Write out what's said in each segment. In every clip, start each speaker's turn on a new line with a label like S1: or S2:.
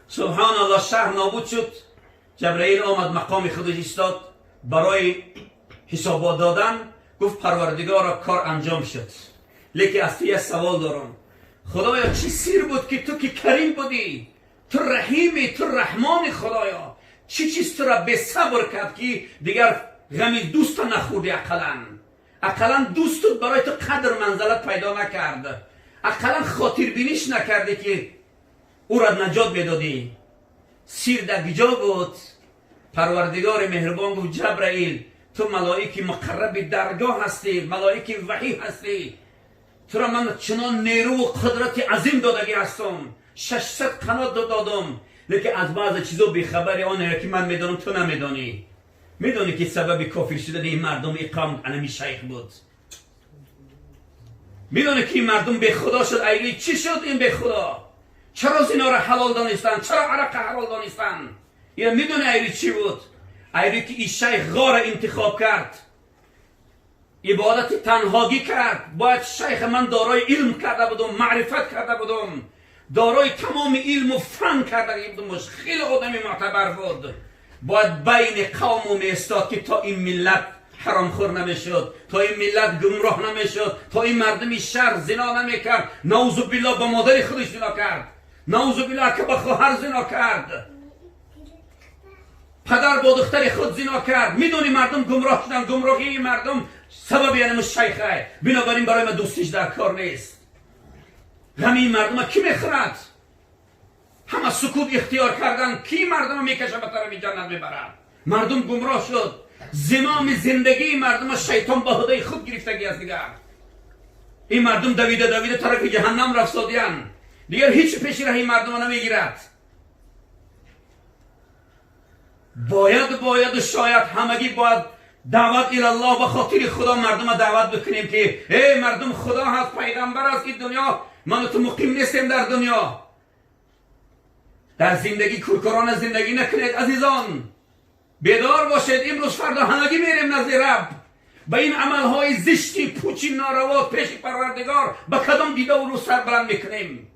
S1: سبحان الله، شهر نابود شد. جبرائیل آمد مقام خودش ایستاد برای حسابات دادن. گفت پروردگارا کار انجام شد، لیکن از تو یه سوال دارم. خدایا چی سیر بود که تو که کریم بودی، تو رحیمی، تو رحمان، خدایا چی چیز تو را به صبر کرد که دیگر غمی دوست نخوردی؟ اقلا دوستت برای تو قدر منزلت پیدا نکرد، اقلا خاطر بینیش نکردی که او را نجات بدادی. سیر در کجا بود؟ پروردگار مهربان گفت جبرائیل تو ملائک مقرب درگاه هستی، ملائک وحی هستی، تو را من چنان نیرو و قدرت عظیم دادگی هستم، 600 قنات دادم، لیکن از بعض چیزا بیخبری. آنه را که من میدانم تو نمیدانی. میدانی که سبب کافر شدن این مردم این قوم انمی شیخ بود؟ میدانی که این مردم به خدا شد؟ ایلی چی شد این به خدا؟ چرا زنا را حلال دانستن؟ چرا عرق حلال دانستن؟ یا میدونی ایلی چی بود؟ ایلی که این شیخ غار انتخاب کرد، عبادت تنهاگی کرد. باید شیخ من دارای علم کرده بودم، معرفت کرده بودم، دارای تمام علم و فن کرده بودم، خیلی آدمی معتبر بود. باید بین قوم میستاد که تا این ملت حرام خور نمیشد، تا این ملت گمراه نمیشد، تا این مردمی شر زنا نمیکرد. نعوذ بالله با مادر خودش زنا کرد، نعوذ بالله که با خواهر زنا کرد، پدر با دختر خود زنا کرد. میدونی مردم گمراه شدن. گمراهی مردم سبب یعنی شیخه. بنابراین برای من دوستیش در کار نیست. غمی مردم کی میخورد؟ همه سکوت اختیار کردن. کی مردم میکشه به طرف جنت میبرد؟ مردم گمراه شد. زمام زندگی مردم شیطان به هدای خود گرفتگی از دیگر. این مردم دویده طرف جهنم رفتادیان. دیگر هیچ پیش راه این مردم نمیگیرد. باید شاید همگی باید دعوت الله به خاطر خدا مردم دعوت بکنیم که ای مردم، خدا هست، پیغمبر هست که دنیا من و تو مقیم نیستیم در دنیا. در زندگی کورکورانه زندگی نکنید عزیزان. بیدار باشید. امروز فردا همگی میریم نزد رب. به این عملهای زشتی پوچی ناروا پیش پروردگار به کدام دیده و رو سر بلند میکنیم؟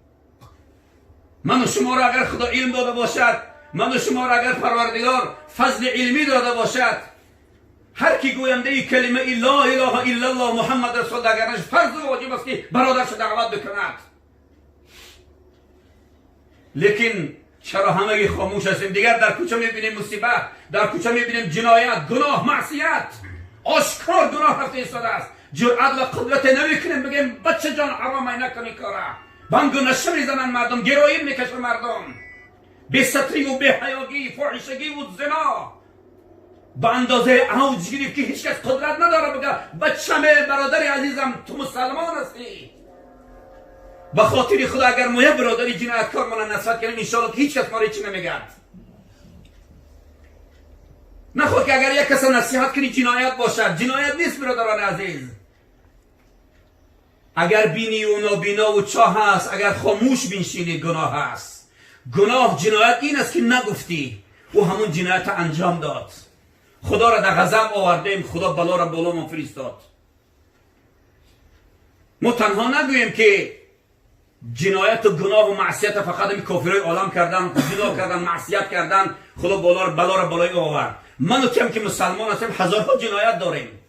S1: من و شما را اگر خدا علم داده باشد، من و شما را اگر پروردگار فضل علمی داده باشد، هر کی گوینده ای کلمه لا اله الا الله محمد رسول اگرش فرض و واجب است که برادرش دعوت بکند. لیکن چرا همگی خاموش هستیم؟ دیگر در کوچه میبینیم مصیبت، در کوچه میبینیم جنایت، گناه، معصیت، آشکار گناه رفته ایستاده است. جرأت و قدرت نمیکنیم بگیم بچه جان حرام نکنی کارا. بانگ و نشه میزنن مردم، گرویی میکشن مردم، بی ستری و بی حیاگی، فاحشگی و زنا به اندازه اوج گرفت که هیچ کس قدرت نداره بگه بچه‌م برادر عزیزم تو مسلمان هستی. به خاطر خدا اگر ما یک برادری جنایتکار من نصیحت کنیم انشاءالله که هیچ کس ما را هیچی نمیگد. نخواد که اگر یک کس نصیحت کنی جنایت باشد. جنایت نیست برادران عزیز. اگر بینی و نابینا و چاه هست، اگر خاموش بنشینی گناه هست. گناه جنایت این است که نگفتی و همون جنایت انجام داد. خدا را در غضب آوردیم، خدا بلا را بالا ما فرستاد. ما تنها نگوییم که جنایت و گناه و معصیت فقط این کافرای عالم کردن، زنا کردن، معصیت کردن، خدا بلا را بالای آورد. من و تو که مسلمان هستیم هزارها جنایت داریم.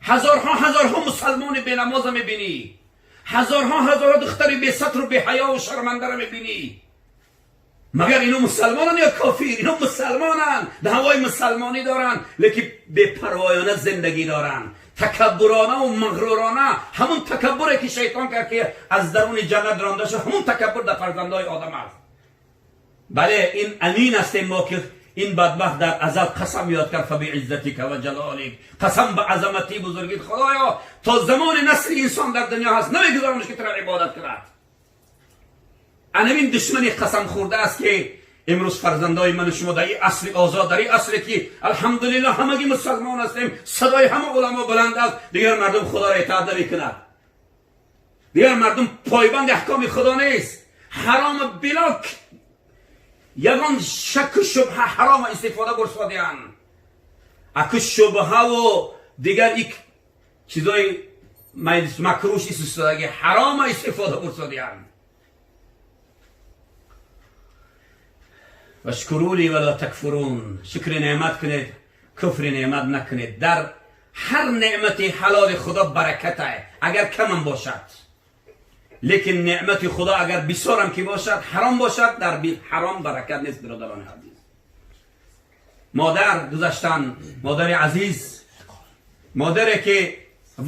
S1: هزارها مسلمان بی نماز میبینی، هزارها دختری بی ستر و بی حیا و شرمنده را میبینی. مگر اینو مسلمانن یا کافر؟ اینو مسلمانن، دعوای مسلمانی دارن، لیکن بی پروایانه زندگی دارن، تکبرانه و مغرورانه. همون تکبره که شیطان کرد که از درون جنت رانده شد، همون تکبر در فرزندای آدم است. بله این امین است ما که این بدبخت در ازل قسم یاد کرد فبعزتک و جلالک، قسم به عظمتی بزرگیت خدایا تا زمان نسل انسان در دنیا هست نمیگذارمش که ترا عبادت کند. این دشمنی قسم خورده است که امروز فرزندای من و شما در این عصر آزاد، در این عصر که الحمدلله همگی مسلمان هستیم، صدای همه علما بلند است، دیگر مردم خدا را اطاعت نمی‌کند. دیگر مردم پایبند احکام خدا نیست. حرام بلاک یگان شک و شبهه حرام استفاده برسودیان. اکو شبهه و دیگر یک چیزای مکروش استفاده حرام استفاده برسودیان و شکرولی ولا تکفرون شکر نعمت کنید کفر نعمت نکنید. در هر نعمت حلال خدا برکت ہے اگر کم هم باشد، لیکن نعمت خدا اگر بسیار هم که باشد حرام باشد در حرام برکت نیست. برادران عزیز، مادر گذاشتن، مادر عزیز، مادری که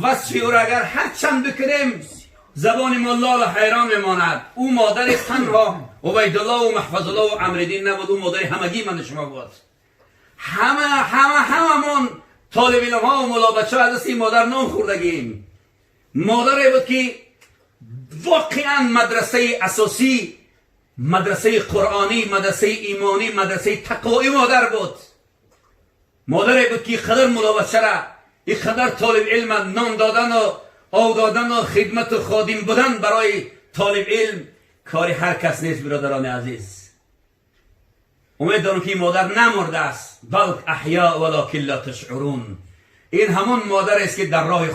S1: وصفی او را اگر هر چند بکنیم زبان ما لال حیران میماند. او مادر تنها عبیدالله و محفظ الله و عمرالدین نبود، او مادر همگی من شما بود. هممون طالب علم ها و ملا بچه ها از این مادر نام خوردگیم. مادری بود که واقعا مدرسه اساسی، مدرسه قرآنی، مدرسه ایمانی، مدرسه تقوایی مادر بود. مادری بود که قدر ملا بچه را، این قدر طالب علم نام دادن و آو دادن و خدمت و خادم بودن برای طالب علم کاری هر کس نیست. برادران عزیز، امید دارم که مادر نمرده است، بل احیا ولکن لا تشعرون. این همون مادر است که در راه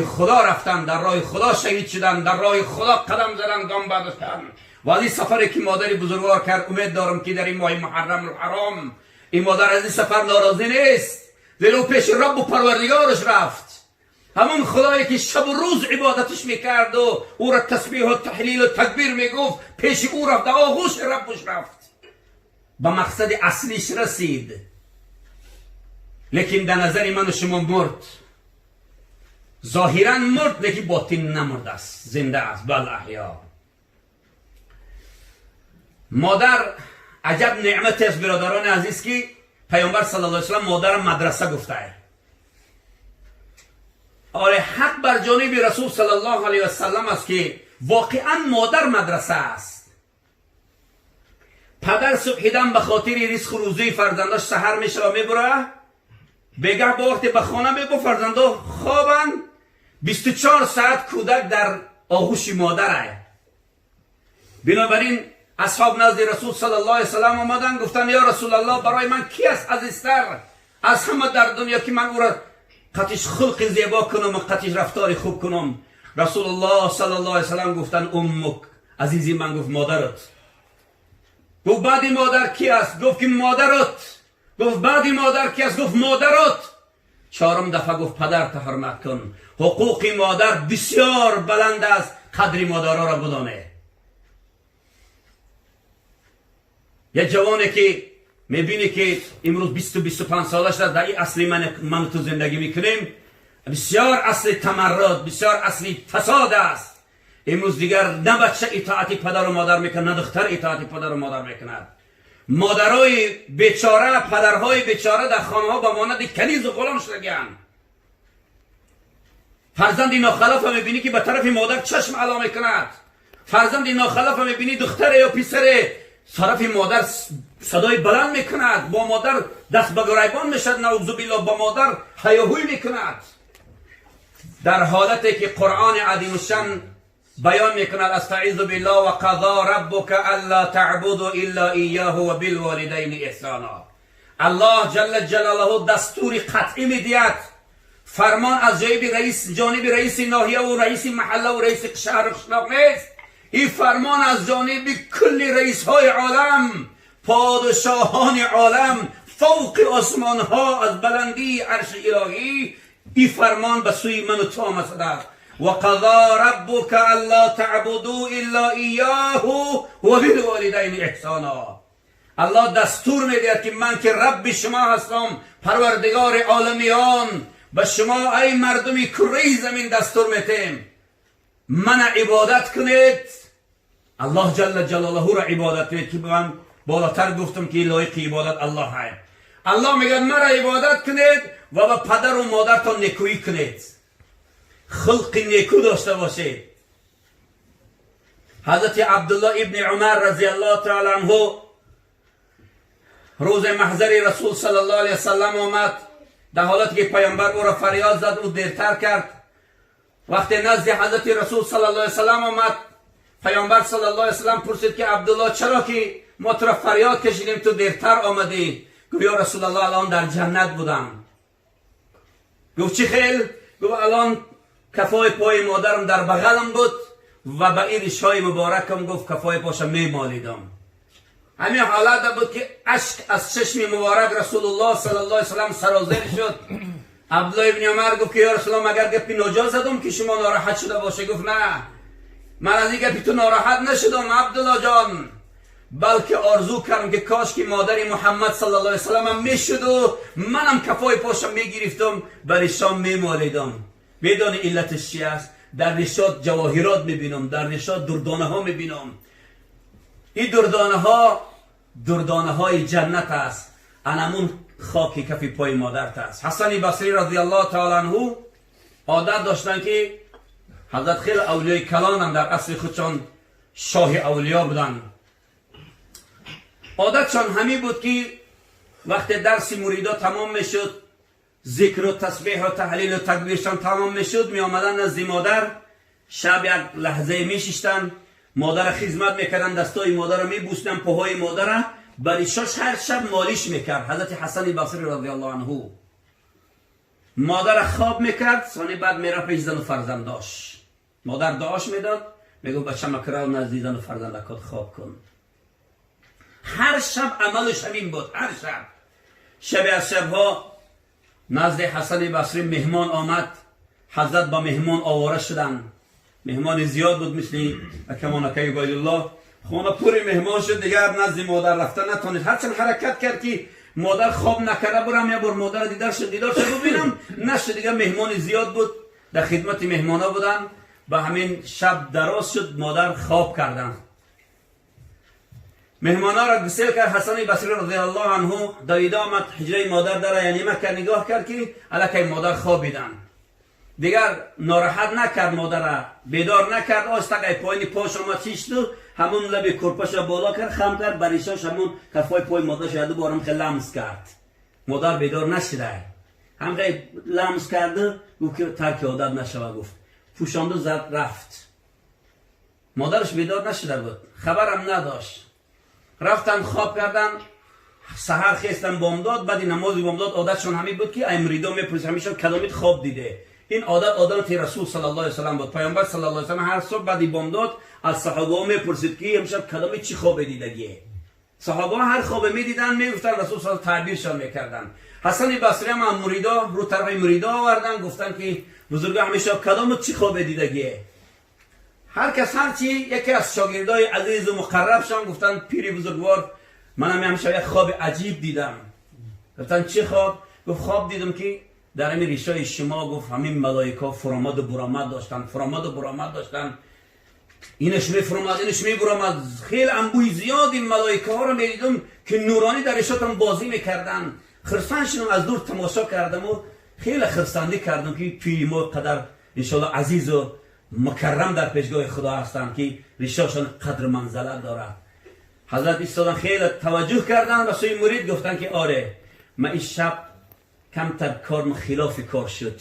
S1: خدا رفتن، در راه خدا شهید شدن، در راه خدا قدم زدن، گام برداشتن. و از این سفری که مادری بزرگوار کرد، امید دارم که در این ماه محرم الحرام این مادر از این سفر ناراضی نیست، زیرا پیش رب و پروردگارش رفت. همون خدایی که شب و روز عبادتش میکرد و او را تسبیح و تحلیل و تکبیر میگفت، پیش او رفت، در آغوش ربش رفت، به مقصد اصلیش رسید. لیکن در نظر من و شما مرد، ظاهرا مرد لیکن باطن نمرده است، زنده است، بل احیا. مادر عجب نعمت است برادران عزیز که پیامبر صلی الله علیه و سلم مادر مدرسه گفته است. آره، حق بر جانب رسول صلی الله علیه و سلم است که واقعا مادر مدرسه است. پدر صبحیدن به خاطر رزق روزی فرزنداش سحر میشه و میبره، بگه با وقت به خانه میبره، فرزندا خوابن، 24 ساعت کودک در آغوش مادر است. بنابراین اصحاب نزد رسول صلی الله علیه و سلم آمدن، گفتن یا رسول الله، برای من کی است عزیزتر از همه در دنیا که من او را قطعش خلق زیبا کنم و قطعش رفتار خوب کنم؟ رسول الله صلی الله علیه و سلم گفتن امک، عزیزی من. گفت مادرت. گفت بعد مادر کی است؟ گفت که مادرت. گفت بعد مادر کی است؟ گفت مادرت. چهارم دفعه گفت پدرت حرمت کن. حقوق مادر بسیار بلند است، قدر مادرها را بدانه. یه جوانی که میبینی که امروز 20-25 سالش در این اصلی من تو زندگی میکنیم، بسیار اصل تمرد، بسیار اصلی فساد است. امروز دیگر نه بچه اطاعت پدر و مادر میکنه، نه دختر اطاعت پدر و مادر میکند. مادرای بیچاره، پدرهای بیچاره در خانه ها به مانند کنیز و غلام شدگن. فرزند ناخلف میبینی که به طرف مادر چشم علا میکند. فرزند ناخلف میبینی دختر یا پسر طرف مادر صدای بلند میکند، با مادر دست به گریبان میشد، نعوذ بالله، با مادر هیاهوی میکند. در حالتی که قرآن عظیم الشان بیان میکند استعیذ بالله و قضا ربک الا تعبدوا الا ایاه و بالوالدین احسانا. الله جل جلاله دستور قطعی میدهد، فرمان از جانب رئیس ناحیه و رئیس محله و رئیس شهر و قشلاق نیست. این فرمان از جانب کل رئیس های عالم، پادشاهان عالم، فوق آسمان ها از بلندی عرش الهی، این فرمان به سوی من و تو آمده. و قضا ربک الا تعبدوا الا ایاه و بالوالدین احسانا. الله دستور میدهد که من که رب شما هستم، پروردگار عالمیان، به شما ای مردمی کره زمین دستور میدم من عبادت کنید. الله جل جلاله را عبادت کنید که من بالاتر گفتم که لایق عبادت الله است. الله میگه مرا عبادت کنید و به پدر و مادرتان نیکویی کنید، خلق نیکو داشته باشید. حضرت عبدالله ابن عمر رضی الله تعالی عنه روز محضر رسول صلی الله علیه وسلم آمد، در حالتی که پیامبر او را فریاد زد او دیرتر کرد. وقتی نزد حضرت رسول صلی الله علیه وسلم آمد، پیامبر صلی الله علیه وسلم پرسید که عبدالله چرا که ما تو را فریاد کشیدیم تو دیرتر آمدی؟ گفت یا رسول الله الان در جنت بودم. گفت چی خیل؟ گفت الان کفای پای مادرم در بغلم بود و به این ریشهای مبارکم گفت کفای پاشم میمالیدم. همین حالت بود که اشک از چشم مبارک رسول الله صلی الله علیه وسلم سرازیر شد. عبدالله ابن عمر گفت که یا رسول الله مگر گپی ناجا زدم که شما ناراحت شده باشه؟ گفت نه، من از این گپی تو ناراحت نشدم عبدالله جان، بلکه آرزو کردم که کاش که مادر محمد صلی الله علیه وسلم هم میشد و منم کفای پاشم میگرفتم و ریشام میمالیدم. میدانی علتش چی است؟ در ریشات جواهرات میبینم، در ریشات دردانه ها میبینم. این دردانه های جنت است، انمون خاکی کفی پای مادرت است. حسن بصری رضی الله تعالی عنه عادت داشتن که حضرت خیلی اولیای کلان در اصل خودشان شاه اولیا بودن. عادتشان همین بود که وقتی درس مریدا تمام میشد، ذکر و تسبیح و تحلیل و تکبیرشان تمام میشد، می آمدن نزد مادر، شب یک لحظه میشستن، مادر خدمت میکردن، دستای مادر رو میبوسیدن، پاهای مادر رو بریشاش هر شب مالیش میکرد. حضرت حسن بصری رضی الله عنه مادر خواب میکرد، ثانی بعد میره پیش زن و فرزنداش، مادر دعاش میداد، میگو بچه مکرال نزد زن و فرزندکات خواب کن. هر شب عملش همین بود. هر شب از شبها نزد حسن بصری مهمان آمد، حضرت با مهمان آواره شدن. مهمان زیاد بود، مثل اکمانکه الله، خانه پوری مهمان شد، دیگر نزد مادر رفتن نتونید. هرچند حرکت کرد که مادر خواب نکرده برم یا بر مادر دیدار شد ببینم، نشد. دیگر مهمان زیاد بود، در خدمت مهمانا بودن. با همین شب دراز شد، مادر خواب کردن. مهمانا را گسیل کرد. حسن بصری رضی الله عنه دویده آمد حجره مادر داره، یعنی مکه نگاه کرد که الکی مادر خوابیدن. دیگر ناراحت نکرد، مادر را بیدار نکرد، آستقای پایین پاش آمد چیشت و همون لب کرپاش را بالا کرد، خم کرد، بریشاش همون کفای پای مادرش یادو بارم که لمس کرد. مادر بیدار نشده، هم لمس کرده، گفت که ترک عادت نشوه، گفت پوشانده زد رفت. مادرش بیدار نشده بود، خبرم نداشت. رفتن خواب کردن، سحر خیستن بامداد، بعد نماز بامداد عادتشون همین بود که امریدا میپرسید همیشه کدامید خواب دیده. این عادت رسول صلی الله علیه و سلم بود. پیامبر صلی الله علیه و سلم هر صبح بعد بامداد از صحابه میپرسید که امشب کدامید چی خواب دیدگیه. صحابه هر خواب میدیدن میگفتن رسول صلی الله تعبیرشان میکردن. حسن بصری هم مریدا رو طرف مریدا آوردن، گفتن که بزرگا همیشه کدامید چی خواب دیدگیه. هر کس هرچی، یکی از شاگردای عزیز و مقربشان گفتن پیری بزرگوار منم همیشه یک خواب عجیب دیدم. گفتن چه خواب؟ گفت خواب دیدم که در همین ریشای شما، گفت همین ملائکه فرامد و برآمد داشتن، اینش میفرامد اینش میبرآمد. خیلی انبوی زیاد این ملائکه ها رو میدیدم که نورانی در ریشاتم بازی میکردن. خرسندشون از دور تماشا کردم و خیلی خرسندی کردم که پیری ما قدر انشالله عزیز و مکرم در پیشگاه خدا هستند که ریشاشون قدر منزلت دارد. حضرت ایستادن، خیلی توجه کردن و سوی مرید گفتن که آره من این شب کمتر کارم خلاف کار شد.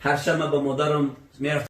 S1: هر شب من با مادرم میرفتم